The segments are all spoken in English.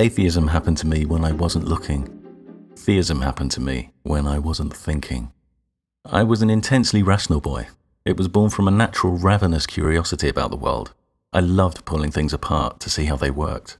Atheism happened to me when I wasn't looking. Theism happened to me when I wasn't thinking. I was an intensely rational boy. It was born from a natural ravenous curiosity about the world. I loved pulling things apart to see how they worked.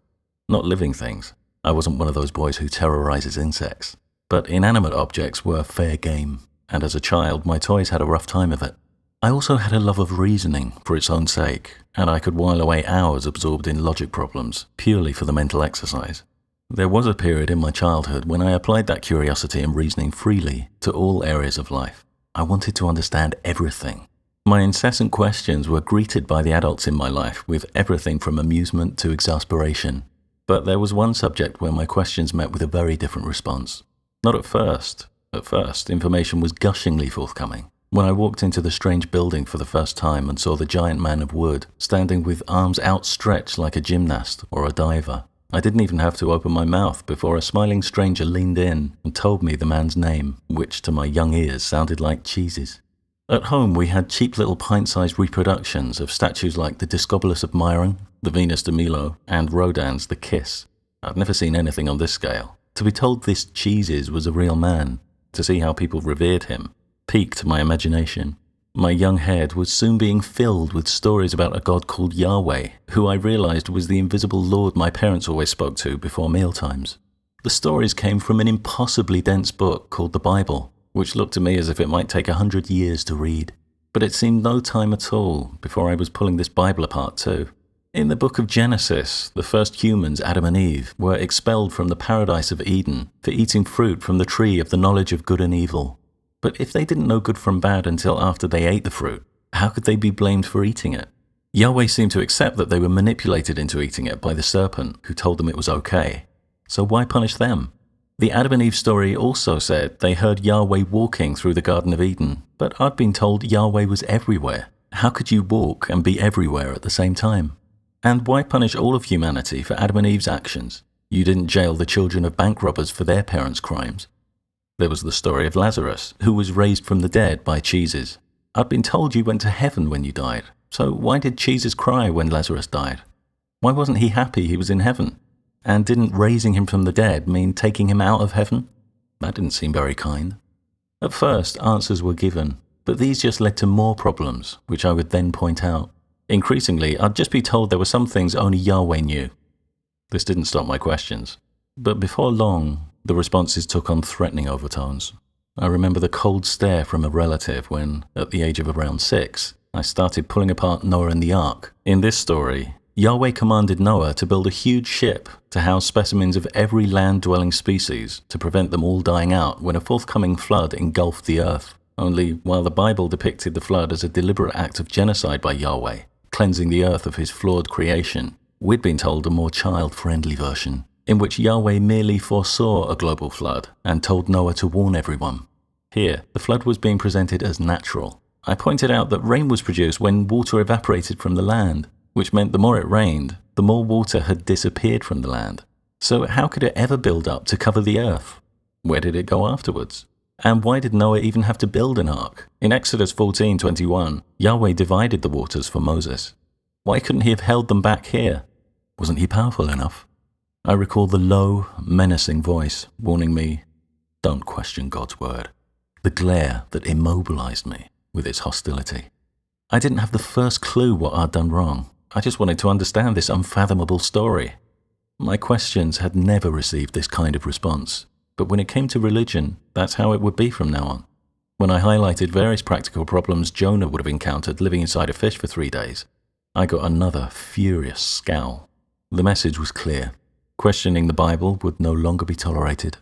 Not living things. I wasn't one of those boys who terrorizes insects. But inanimate objects were fair game, and as a child, my toys had a rough time of it. I also had a love of reasoning for its own sake, and I could while away hours absorbed in logic problems, purely for the mental exercise. There was a period in my childhood when I applied that curiosity and reasoning freely to all areas of life. I wanted to understand everything. My incessant questions were greeted by the adults in my life with everything from amusement to exasperation. But there was one subject where my questions met with a very different response. Not at first. At first, information was gushingly forthcoming. When I walked into the strange building for the first time and saw the giant man of wood standing with arms outstretched like a gymnast or a diver, I didn't even have to open my mouth before a smiling stranger leaned in and told me the man's name, which to my young ears sounded like cheeses. At home we had cheap little pint-sized reproductions of statues like the Discobolus of Myron, the Venus de Milo, and Rodin's The Kiss. I'd never seen anything on this scale. To be told this cheeses was a real man, to see how people revered him, piqued my imagination. My young head was soon being filled with stories about a god called Yahweh, who I realized was the invisible Lord my parents always spoke to before mealtimes. The stories came from an impossibly dense book called the Bible, which looked to me as if it might take 100 years to read. But it seemed no time at all before I was pulling this Bible apart too. In the book of Genesis, the first humans, Adam and Eve, were expelled from the paradise of Eden for eating fruit from the tree of the knowledge of good and evil. But if they didn't know good from bad until after they ate the fruit, how could they be blamed for eating it? Yahweh seemed to accept that they were manipulated into eating it by the serpent, who told them it was okay. So why punish them? The Adam and Eve story also said they heard Yahweh walking through the Garden of Eden, but I'd been told Yahweh was everywhere. How could you walk and be everywhere at the same time? And why punish all of humanity for Adam and Eve's actions? You didn't jail the children of bank robbers for their parents' crimes. There was the story of Lazarus, who was raised from the dead by cheeses. I'd been told you went to heaven when you died, so why did cheeses cry when Lazarus died? Why wasn't he happy he was in heaven? And didn't raising him from the dead mean taking him out of heaven? That didn't seem very kind. At first, answers were given, but these just led to more problems, which I would then point out. Increasingly, I'd just be told there were some things only Yahweh knew. This didn't stop my questions. But before long, the responses took on threatening overtones. I remember the cold stare from a relative when, at the age of around 6, I started pulling apart Noah and the Ark. In this story, Yahweh commanded Noah to build a huge ship to house specimens of every land-dwelling species to prevent them all dying out when a forthcoming flood engulfed the earth. Only, while the Bible depicted the flood as a deliberate act of genocide by Yahweh, cleansing the earth of his flawed creation, we'd been told a more child-friendly version, in which Yahweh merely foresaw a global flood and told Noah to warn everyone. Here, the flood was being presented as natural. I pointed out that rain was produced when water evaporated from the land, which meant the more it rained, the more water had disappeared from the land. So how could it ever build up to cover the earth? Where did it go afterwards? And why did Noah even have to build an ark? In Exodus 14:21, Yahweh divided the waters for Moses. Why couldn't he have held them back here? Wasn't he powerful enough? I recall the low, menacing voice warning me, "Don't question God's word." The glare that immobilized me with its hostility. I didn't have the first clue what I'd done wrong. I just wanted to understand this unfathomable story. My questions had never received this kind of response, but when it came to religion, that's how it would be from now on. When I highlighted various practical problems Jonah would have encountered living inside a fish for 3 days, I got another furious scowl. The message was clear. Questioning the Bible would no longer be tolerated.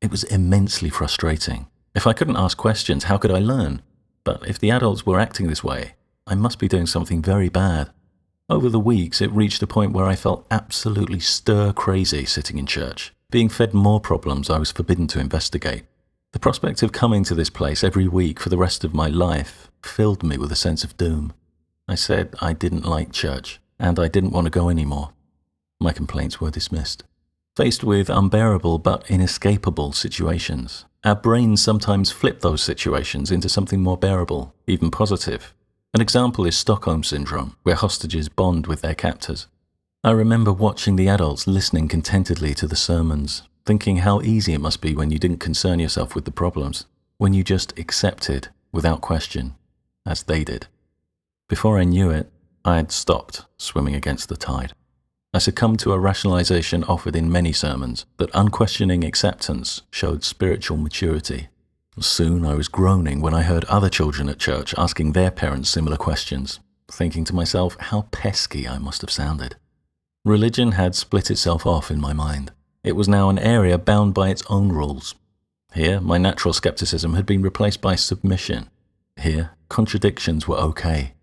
It was immensely frustrating. If I couldn't ask questions, how could I learn? But if the adults were acting this way, I must be doing something very bad. Over the weeks, it reached a point where I felt absolutely stir-crazy sitting in church, being fed more problems I was forbidden to investigate. The prospect of coming to this place every week for the rest of my life filled me with a sense of doom. I said I didn't like church, and I didn't want to go anymore. My complaints were dismissed. Faced with unbearable but inescapable situations, our brains sometimes flip those situations into something more bearable, even positive. An example is Stockholm Syndrome, where hostages bond with their captors. I remember watching the adults listening contentedly to the sermons, thinking how easy it must be when you didn't concern yourself with the problems, when you just accepted without question, as they did. Before I knew it, I had stopped swimming against the tide. I succumbed to a rationalization offered in many sermons that unquestioning acceptance showed spiritual maturity. Soon I was groaning when I heard other children at church asking their parents similar questions, thinking to myself how pesky I must have sounded. Religion had split itself off in my mind. It was now an area bound by its own rules. Here, my natural skepticism had been replaced by submission. Here, contradictions were okay.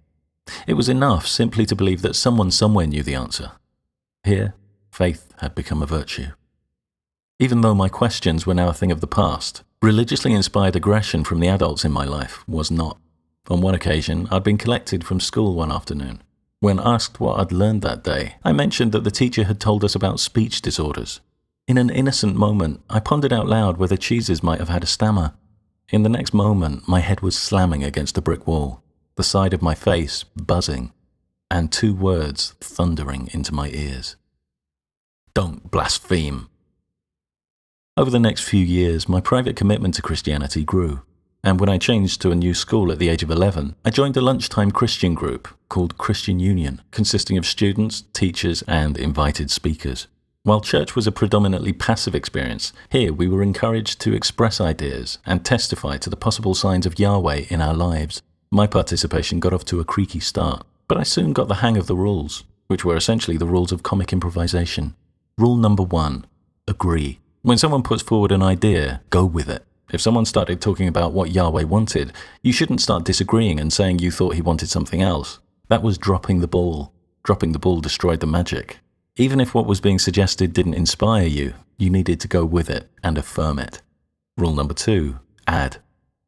It was enough simply to believe that someone somewhere knew the answer. Here, faith had become a virtue. Even though my questions were now a thing of the past, religiously inspired aggression from the adults in my life was not. On one occasion, I'd been collected from school one afternoon. When asked what I'd learned that day, I mentioned that the teacher had told us about speech disorders. In an innocent moment, I pondered out loud whether cheeses might have had a stammer. In the next moment, my head was slamming against a brick wall, the side of my face buzzing, and 2 words thundering into my ears. Don't blaspheme. Over the next few years, my private commitment to Christianity grew. And when I changed to a new school at the age of 11, I joined a lunchtime Christian group called Christian Union, consisting of students, teachers, and invited speakers. While church was a predominantly passive experience, here we were encouraged to express ideas and testify to the possible signs of Yahweh in our lives. My participation got off to a creaky start, but I soon got the hang of the rules, which were essentially the rules of comic improvisation. Rule number 1, agree. When someone puts forward an idea, go with it. If someone started talking about what Yahweh wanted, you shouldn't start disagreeing and saying you thought he wanted something else. That was dropping the ball. Dropping the ball destroyed the magic. Even if what was being suggested didn't inspire you, you needed to go with it and affirm it. Rule number 2, add.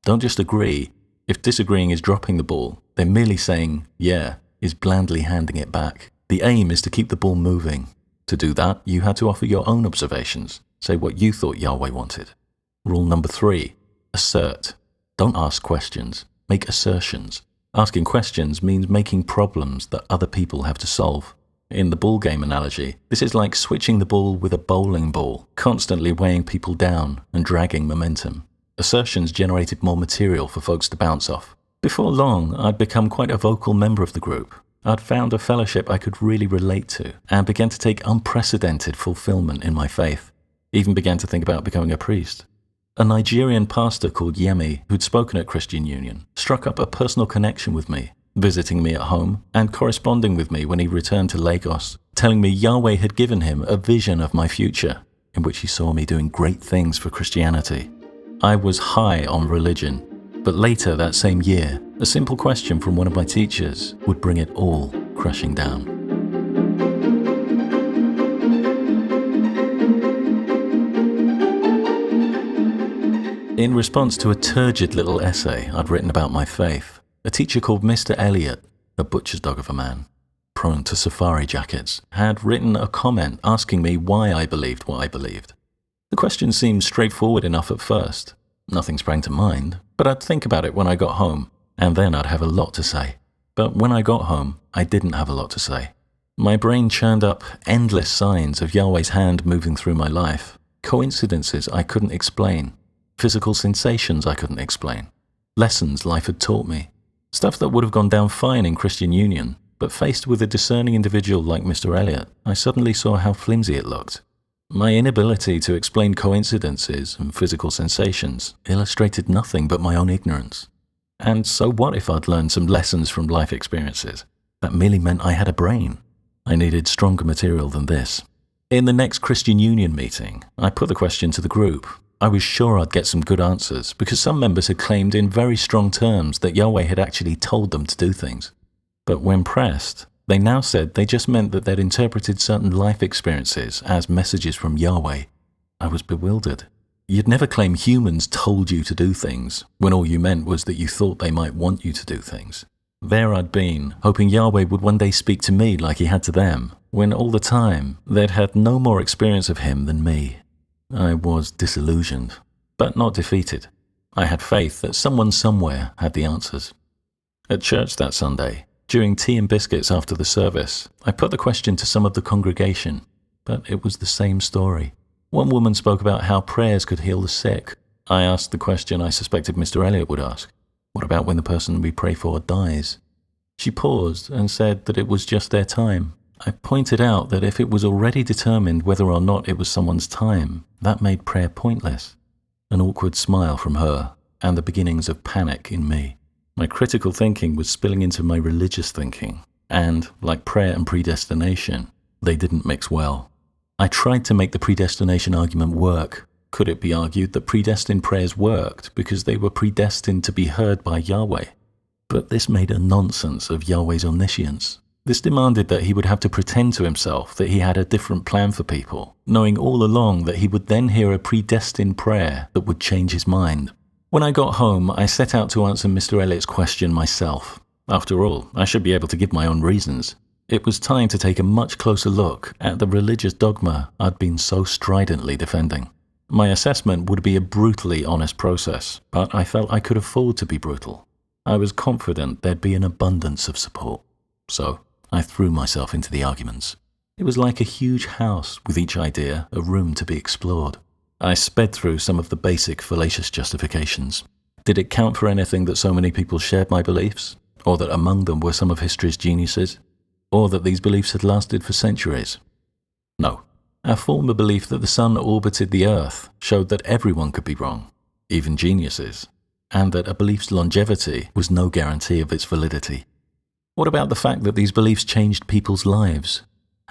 Don't just agree. If disagreeing is dropping the ball, then merely saying, yeah, is blandly handing it back. The aim is to keep the ball moving. To do that, you had to offer your own observations. Say what you thought Yahweh wanted. Rule number 3, assert. Don't ask questions, make assertions. Asking questions means making problems that other people have to solve. In the ball game analogy, this is like switching the ball with a bowling ball, constantly weighing people down and dragging momentum. Assertions generated more material for folks to bounce off. Before long, I'd become quite a vocal member of the group. I'd found a fellowship I could really relate to and began to take unprecedented fulfillment in my faith. Even began to think about becoming a priest. A Nigerian pastor called Yemi, who'd spoken at Christian Union, struck up a personal connection with me, visiting me at home and corresponding with me when he returned to Lagos, telling me Yahweh had given him a vision of my future, in which he saw me doing great things for Christianity. I was high on religion, but later that same year, a simple question from one of my teachers would bring it all crashing down. In response to a turgid little essay I'd written about my faith, a teacher called Mr. Elliot, a butcher's dog of a man, prone to safari jackets, had written a comment asking me why I believed what I believed. The question seemed straightforward enough at first. Nothing sprang to mind, but I'd think about it when I got home, and then I'd have a lot to say. But when I got home, I didn't have a lot to say. My brain churned up endless signs of Yahweh's hand moving through my life, coincidences I couldn't explain, physical sensations I couldn't explain, lessons life had taught me, stuff that would have gone down fine in Christian Union, but faced with a discerning individual like Mr. Elliot, I suddenly saw how flimsy it looked. My inability to explain coincidences and physical sensations illustrated nothing but my own ignorance. And so what if I'd learned some lessons from life experiences? That merely meant I had a brain. I needed stronger material than this. In the next Christian Union meeting, I put the question to the group. I was sure I'd get some good answers because some members had claimed in very strong terms that Yahweh had actually told them to do things. But when pressed, they now said they just meant that they'd interpreted certain life experiences as messages from Yahweh. I was bewildered. You'd never claim humans told you to do things when all you meant was that you thought they might want you to do things. There I'd been, hoping Yahweh would one day speak to me like he had to them, when all the time they'd had no more experience of him than me. I was disillusioned, but not defeated. I had faith that someone somewhere had the answers. At church that Sunday, During tea and biscuits after the service, I put the question to some of the congregation, but it was the same story. One woman spoke about how prayers could heal the sick. I asked the question I suspected Mr. Elliot would ask. What about when the person we pray for dies? She paused and said that it was just their time. I pointed out that if it was already determined whether or not it was someone's time, that made prayer pointless. An awkward smile from her, and the beginnings of panic in me. My critical thinking was spilling into my religious thinking, and, like prayer and predestination, they didn't mix well. I tried to make the predestination argument work. Could it be argued that predestined prayers worked because they were predestined to be heard by Yahweh? But this made a nonsense of Yahweh's omniscience. This demanded that he would have to pretend to himself that he had a different plan for people, knowing all along that he would then hear a predestined prayer that would change his mind. When I got home, I set out to answer Mr. Elliot's question myself. After all, I should be able to give my own reasons. It was time to take a much closer look at the religious dogma I'd been so stridently defending. My assessment would be a brutally honest process, but I felt I could afford to be brutal. I was confident there'd be an abundance of support. So, I threw myself into the arguments. It was like a huge house with each idea a room to be explored. I sped through some of the basic fallacious justifications. Did it count for anything that so many people shared my beliefs? Or that among them were some of history's geniuses? Or that these beliefs had lasted for centuries? No. Our former belief that the sun orbited the earth showed that everyone could be wrong, even geniuses, and that a belief's longevity was no guarantee of its validity. What about the fact that these beliefs changed people's lives?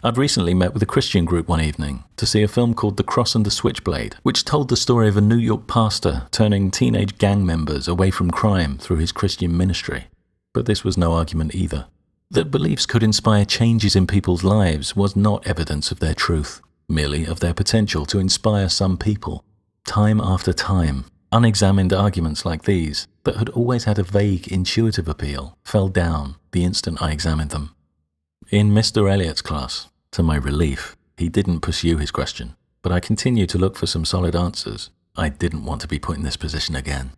I'd recently met with a Christian group one evening to see a film called The Cross and the Switchblade, which told the story of a New York pastor turning teenage gang members away from crime through his Christian ministry. But this was no argument either. That beliefs could inspire changes in people's lives was not evidence of their truth, merely of their potential to inspire some people. Time after time, unexamined arguments like these, that had always had a vague intuitive appeal, fell down the instant I examined them. In Mr. Elliot's class, to my relief, he didn't pursue his question, but I continued to look for some solid answers. I didn't want to be put in this position again.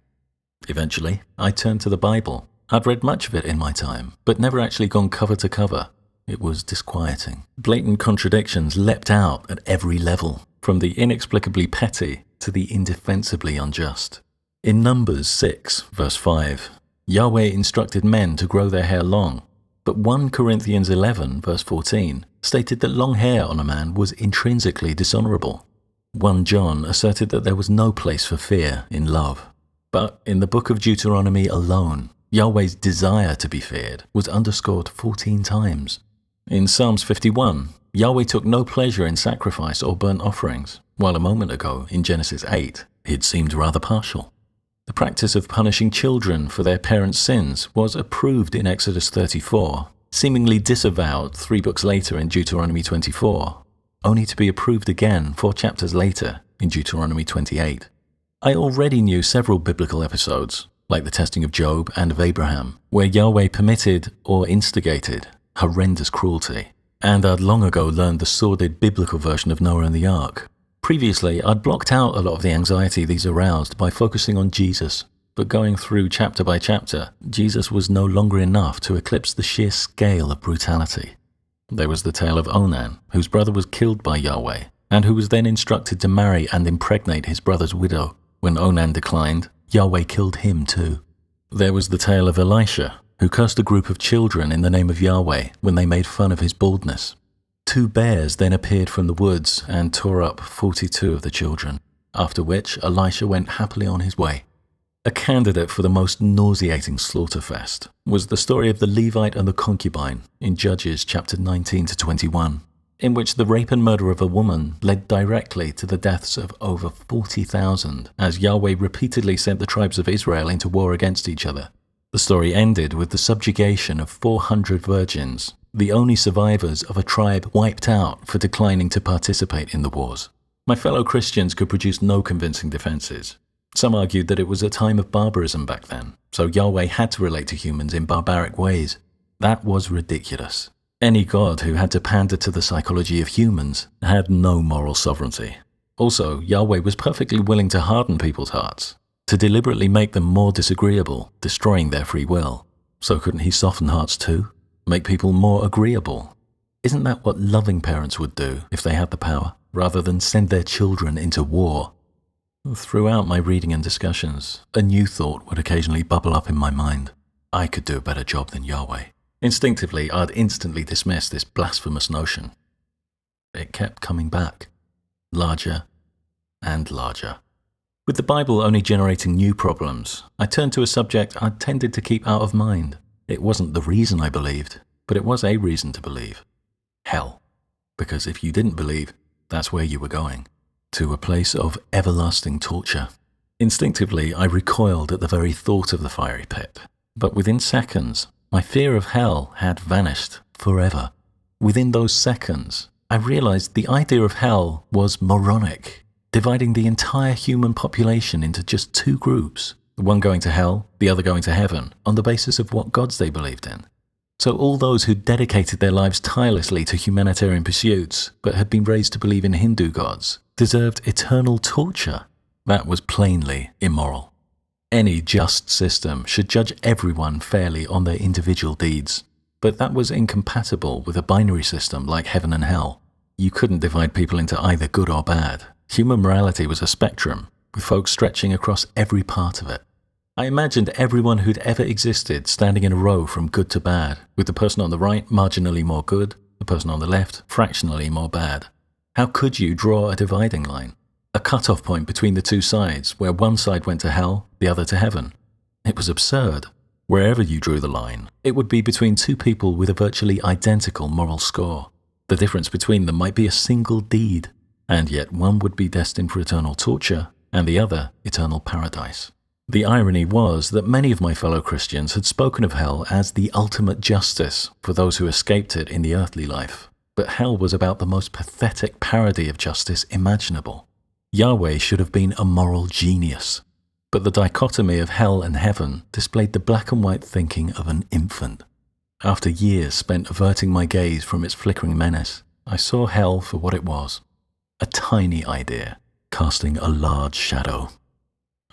Eventually, I turned to the Bible. I'd read much of it in my time, but never actually gone cover to cover. It was disquieting. Blatant contradictions leapt out at every level, from the inexplicably petty to the indefensibly unjust. In Numbers 6, verse 5, Yahweh instructed men to grow their hair long, but 1 Corinthians 11, verse 14, stated that long hair on a man was intrinsically dishonorable. 1 John asserted that there was no place for fear in love. But in the book of Deuteronomy alone, Yahweh's desire to be feared was underscored 14 times. In Psalms 51, Yahweh took no pleasure in sacrifice or burnt offerings, while a moment ago, in Genesis 8, he'd seemed rather partial. The practice of punishing children for their parents' sins was approved in Exodus 34, seemingly disavowed 3 books later in Deuteronomy 24, only to be approved again 4 chapters later in Deuteronomy 28. I already knew several biblical episodes, like the testing of Job and of Abraham, where Yahweh permitted or instigated horrendous cruelty, and I'd long ago learned the sordid biblical version of Noah and the Ark. Previously, I'd blocked out a lot of the anxiety these aroused by focusing on Jesus, but going through chapter by chapter, Jesus was no longer enough to eclipse the sheer scale of brutality. There was the tale of Onan, whose brother was killed by Yahweh, and who was then instructed to marry and impregnate his brother's widow. When Onan declined, Yahweh killed him too. There was the tale of Elisha, who cursed a group of children in the name of Yahweh when they made fun of his baldness. 2 bears then appeared from the woods and tore up 42 of the children, after which Elisha went happily on his way. A candidate for the most nauseating slaughterfest was the story of the Levite and the concubine in Judges chapter 19 to 21, in which the rape and murder of a woman led directly to the deaths of over 40,000 as Yahweh repeatedly sent the tribes of Israel into war against each other. The story ended with the subjugation of 400 virgins, the only survivors of a tribe wiped out for declining to participate in the wars. My fellow Christians could produce no convincing defenses. Some argued that it was a time of barbarism back then, so Yahweh had to relate to humans in barbaric ways. That was ridiculous. Any god who had to pander to the psychology of humans had no moral sovereignty. Also, Yahweh was perfectly willing to harden people's hearts, to deliberately make them more disagreeable, destroying their free will. So couldn't he soften hearts too? make people more agreeable. Isn't that what loving parents would do if they had the power, rather than send their children into war? Throughout my reading and discussions, a new thought would occasionally bubble up in my mind. I could do a better job than Yahweh. Instinctively, I'd instantly dismiss this blasphemous notion. It kept coming back, larger and larger. With the Bible only generating new problems, I turned to a subject I'd tended to keep out of mind. It wasn't the reason I believed, but it was a reason to believe. Hell. Because if you didn't believe, that's where you were going. To a place of everlasting torture. Instinctively, I recoiled at the very thought of the fiery pit. But within seconds, my fear of hell had vanished forever. Within those seconds, I realized the idea of hell was moronic, dividing the entire human population into just two groups, the one going to hell, the other going to heaven, on the basis of what gods they believed in. So all those who dedicated their lives tirelessly to humanitarian pursuits, but had been raised to believe in Hindu gods, deserved eternal torture. That was plainly immoral. Any just system should judge everyone fairly on their individual deeds, but that was incompatible with a binary system like heaven and hell. You couldn't divide people into either good or bad. Human morality was a spectrum, with folks stretching across every part of it. I imagined everyone who'd ever existed standing in a row from good to bad, with the person on the right marginally more good, the person on the left fractionally more bad. How could you draw a dividing line? A cut-off point between the two sides, where one side went to hell, the other to heaven? It was absurd. Wherever you drew the line, it would be between two people with a virtually identical moral score. The difference between them might be a single deed, and yet one would be destined for eternal torture, and the other eternal paradise. The irony was that many of my fellow Christians had spoken of hell as the ultimate justice for those who escaped it in the earthly life. But hell was about the most pathetic parody of justice imaginable. Yahweh should have been a moral genius. But the dichotomy of hell and heaven displayed the black and white thinking of an infant. After years spent averting my gaze from its flickering menace, I saw hell for what it was. A tiny idea, casting a large shadow.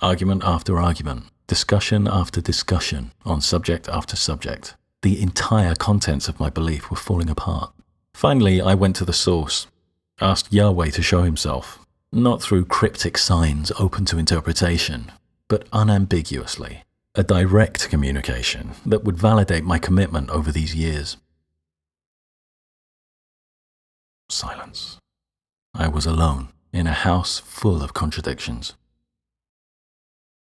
Argument after argument, discussion after discussion, on subject after subject. The entire contents of my belief were falling apart. Finally, I went to the source, asked Yahweh to show himself, not through cryptic signs open to interpretation, but unambiguously, a direct communication that would validate my commitment over these years. Silence. I was alone, in a house full of contradictions.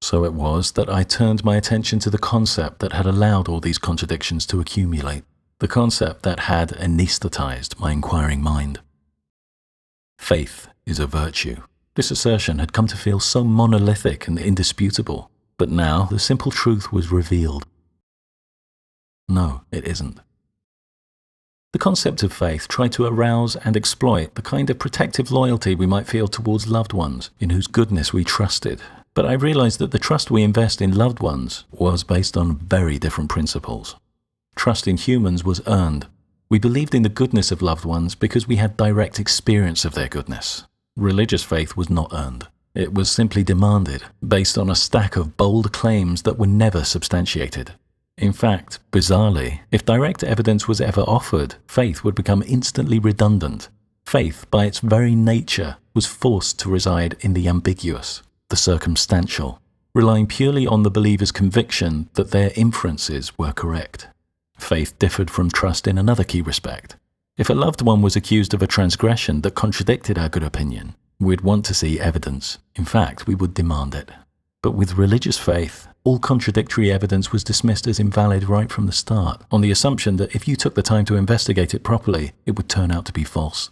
So it was that I turned my attention to the concept that had allowed all these contradictions to accumulate, the concept that had anesthetized my inquiring mind. Faith is a virtue. This assertion had come to feel so monolithic and indisputable, but now the simple truth was revealed. No, it isn't. The concept of faith tried to arouse and exploit the kind of protective loyalty we might feel towards loved ones in whose goodness we trusted. But I realized that the trust we invest in loved ones was based on very different principles. Trust in humans was earned. We believed in the goodness of loved ones because we had direct experience of their goodness. Religious faith was not earned. It was simply demanded, based on a stack of bold claims that were never substantiated. In fact, bizarrely, if direct evidence was ever offered, faith would become instantly redundant. Faith, by its very nature, was forced to reside in the ambiguous, the circumstantial, relying purely on the believer's conviction that their inferences were correct. Faith differed from trust in another key respect. If a loved one was accused of a transgression that contradicted our good opinion, we'd want to see evidence. In fact, we would demand it. But with religious faith, all contradictory evidence was dismissed as invalid right from the start, on the assumption that if you took the time to investigate it properly, it would turn out to be false.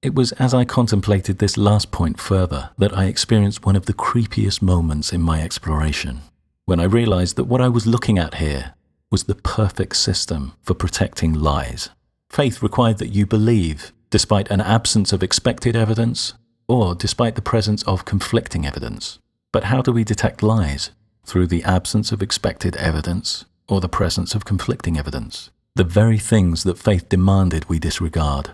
It was as I contemplated this last point further that I experienced one of the creepiest moments in my exploration, when I realized that what I was looking at here was the perfect system for protecting lies. Faith required that you believe, despite an absence of expected evidence, or despite the presence of conflicting evidence. But how do we detect lies? Through the absence of expected evidence, or the presence of conflicting evidence? The very things that faith demanded we disregard.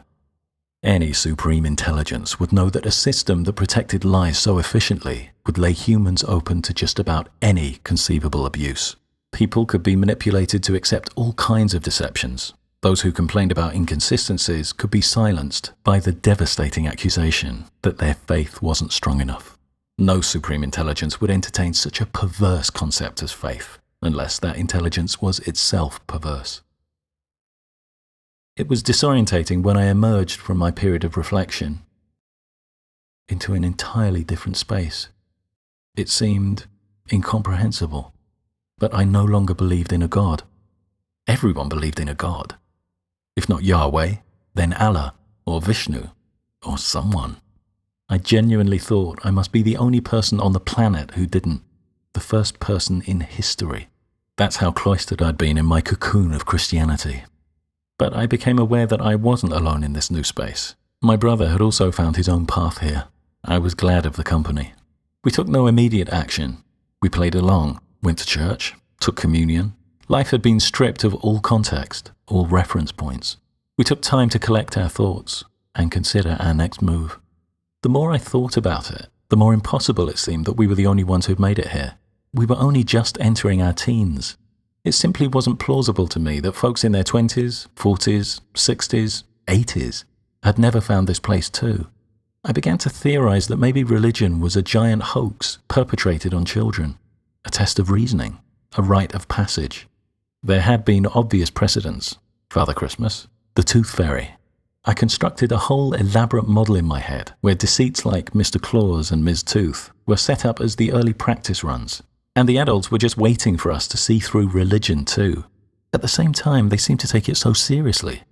Any supreme intelligence would know that a system that protected lies so efficiently would lay humans open to just about any conceivable abuse. People could be manipulated to accept all kinds of deceptions. Those who complained about inconsistencies could be silenced by the devastating accusation that their faith wasn't strong enough. No supreme intelligence would entertain such a perverse concept as faith, unless that intelligence was itself perverse. It was disorientating when I emerged from my period of reflection into an entirely different space. It seemed incomprehensible, but I no longer believed in a God. Everyone believed in a God. If not Yahweh, then Allah, or Vishnu, or someone. I genuinely thought I must be the only person on the planet who didn't. The first person in history. That's how cloistered I'd been in my cocoon of Christianity. But I became aware that I wasn't alone in this new space. My brother had also found his own path here. I was glad of the company. We took no immediate action. We played along, went to church, took communion. Life had been stripped of all context, all reference points. We took time to collect our thoughts and consider our next move. The more I thought about it, the more impossible it seemed that we were the only ones who'd made it here. We were only just entering our teens. It simply wasn't plausible to me that folks in their 20s, 40s, 60s, 80s had never found this place too. I began to theorize that maybe religion was a giant hoax perpetrated on children, a test of reasoning, a rite of passage. There had been obvious precedents: Father Christmas, the Tooth Fairy. I constructed a whole elaborate model in my head where deceits like Mr. Claus and Ms. Tooth were set up as the early practice runs, and the adults were just waiting for us to see through religion too. At the same time, they seemed to take it so seriously.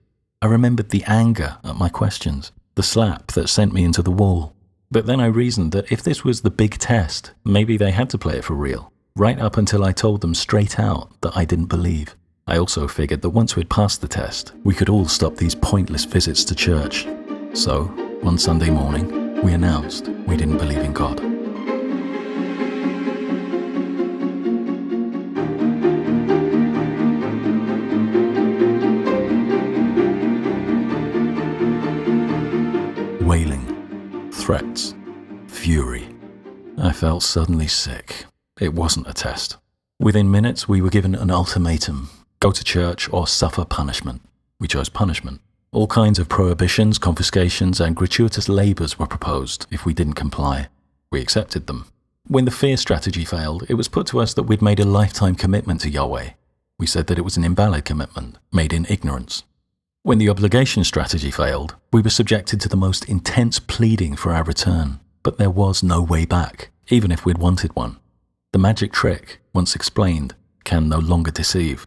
I remembered the anger at my questions, the slap that sent me into the wall. But then I reasoned that if this was the big test, maybe they had to play it for real, right up until I told them straight out that I didn't believe. I also figured that once we'd passed the test, we could all stop these pointless visits to church. So, one Sunday morning, we announced we didn't believe in God. Wailing, threats, fury. I felt suddenly sick. It wasn't a test. Within minutes, we were given an ultimatum: go to church or suffer punishment. We chose punishment. All kinds of prohibitions, confiscations, and gratuitous labours were proposed if we didn't comply. We accepted them. When the fear strategy failed, it was put to us that we'd made a lifetime commitment to Yahweh. We said that it was an invalid commitment, made in ignorance. When the obligation strategy failed, we were subjected to the most intense pleading for our return. But there was no way back, even if we'd wanted one. The magic trick, once explained, can no longer deceive.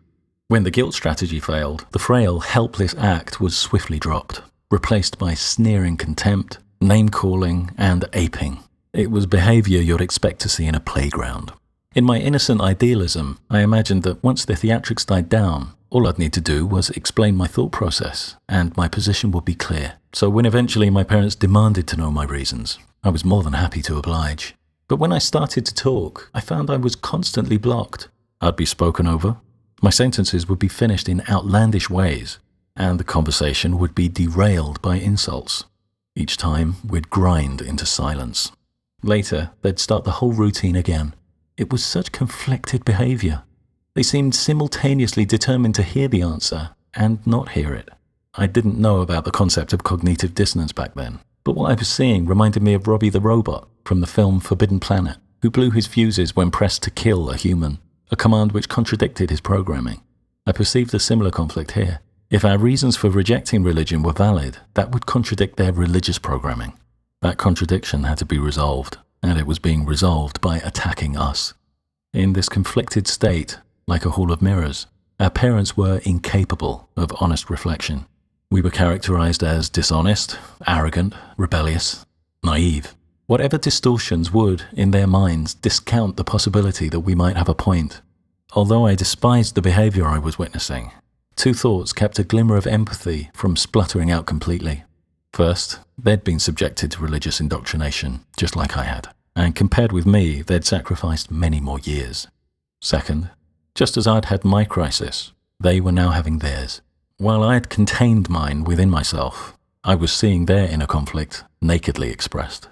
When the guilt strategy failed, the frail, helpless act was swiftly dropped, replaced by sneering contempt, name-calling, and aping. It was behaviour you'd expect to see in a playground. In my innocent idealism, I imagined that once the theatrics died down, all I'd need to do was explain my thought process, and my position would be clear. So when eventually my parents demanded to know my reasons, I was more than happy to oblige. But when I started to talk, I found I was constantly blocked. I'd be spoken over. My sentences would be finished in outlandish ways, and the conversation would be derailed by insults. Each time, we'd grind into silence. Later, they'd start the whole routine again. It was such conflicted behaviour. They seemed simultaneously determined to hear the answer and not hear it. I didn't know about the concept of cognitive dissonance back then, but what I was seeing reminded me of Robbie the Robot from the film Forbidden Planet, who blew his fuses when pressed to kill a human, a command which contradicted his programming. I perceived a similar conflict here. If our reasons for rejecting religion were valid, that would contradict their religious programming. That contradiction had to be resolved, and it was being resolved by attacking us. In this conflicted state, like a hall of mirrors, our parents were incapable of honest reflection. We were characterized as dishonest, arrogant, rebellious, naive. Whatever distortions would, in their minds, discount the possibility that we might have a point. Although I despised the behavior I was witnessing, two thoughts kept a glimmer of empathy from spluttering out completely. First, they'd been subjected to religious indoctrination, just like I had, and compared with me, they'd sacrificed many more years. Second, just as I'd had my crisis, they were now having theirs. While I had contained mine within myself, I was seeing their inner conflict nakedly expressed.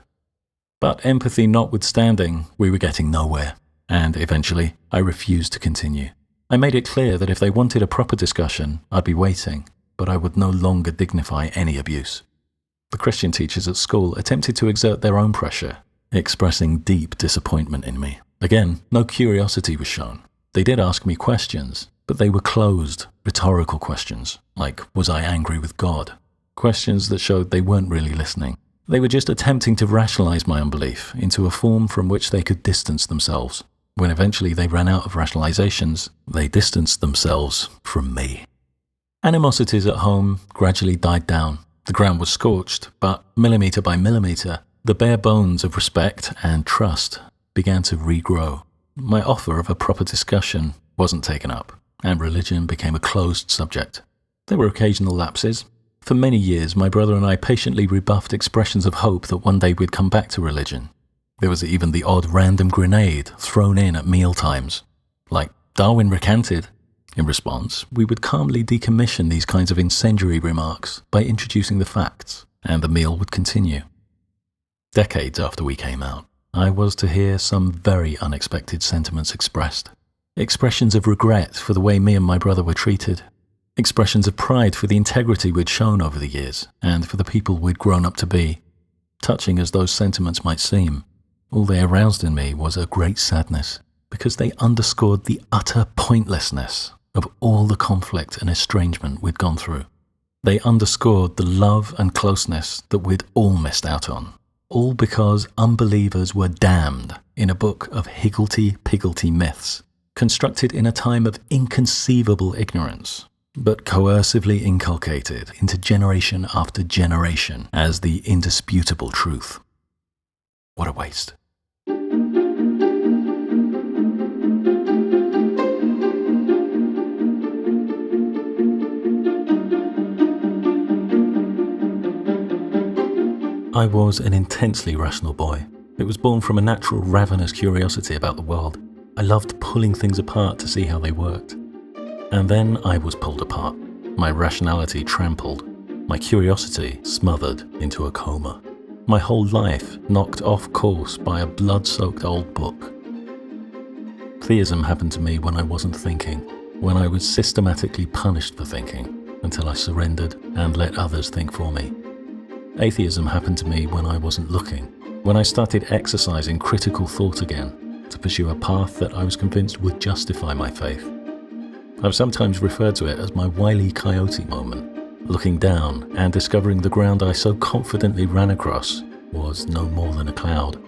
But empathy notwithstanding, we were getting nowhere, and eventually I refused to continue. I made it clear that if they wanted a proper discussion, I'd be waiting. but I would no longer dignify any abuse. The Christian teachers at school attempted to exert their own pressure, expressing deep disappointment in me. Again, no curiosity was shown. They did ask me questions, but they were closed, rhetorical questions, like, was I angry with God? Questions that showed they weren't really listening. They were just attempting to rationalize my unbelief into a form from which they could distance themselves. When eventually they ran out of rationalizations, they distanced themselves from me. Animosities at home gradually died down. The ground was scorched, but millimeter by millimeter, the bare bones of respect and trust began to regrow. My offer of a proper discussion wasn't taken up, and religion became a closed subject. There were occasional lapses. For many years, my brother and I patiently rebuffed expressions of hope that one day we'd come back to religion. There was even the odd random grenade thrown in at meal times, like Darwin recanted. In response, we would calmly decommission these kinds of incendiary remarks by introducing the facts, and the meal would continue. Decades after we came out, I was to hear some very unexpected sentiments expressed. Expressions of regret for the way me and my brother were treated. Expressions of pride for the integrity we'd shown over the years, and for the people we'd grown up to be. Touching as those sentiments might seem, all they aroused in me was a great sadness, because they underscored the utter pointlessness of all the conflict and estrangement we'd gone through. They underscored the love and closeness that we'd all missed out on, all because unbelievers were damned in a book of higgledy-piggledy myths, constructed in a time of inconceivable ignorance, but coercively inculcated into generation after generation as the indisputable truth. What a waste. I was an intensely rational boy. It was born from a natural ravenous curiosity about the world. I loved pulling things apart to see how they worked. And then I was pulled apart, my rationality trampled, my curiosity smothered into a coma. My whole life knocked off course by a blood-soaked old book. Theism happened to me when I wasn't thinking, when I was systematically punished for thinking, until I surrendered and let others think for me. Atheism happened to me when I wasn't looking, when I started exercising critical thought again to pursue a path that I was convinced would justify my faith. I've sometimes referred to it as my Wile E. Coyote moment, looking down and discovering the ground I so confidently ran across was no more than a cloud,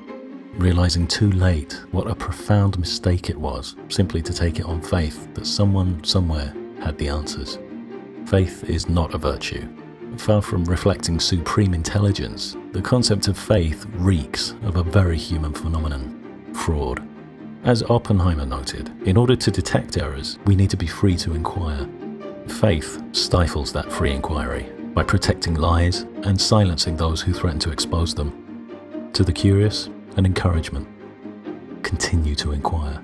realizing too late what a profound mistake it was simply to take it on faith that someone somewhere had the answers. Faith is not a virtue. Far from reflecting supreme intelligence, the concept of faith reeks of a very human phenomenon: fraud. As Oppenheimer noted, in order to detect errors, we need to be free to inquire. Faith stifles that free inquiry by protecting lies and silencing those who threaten to expose them. To the curious, an encouragement: continue to inquire.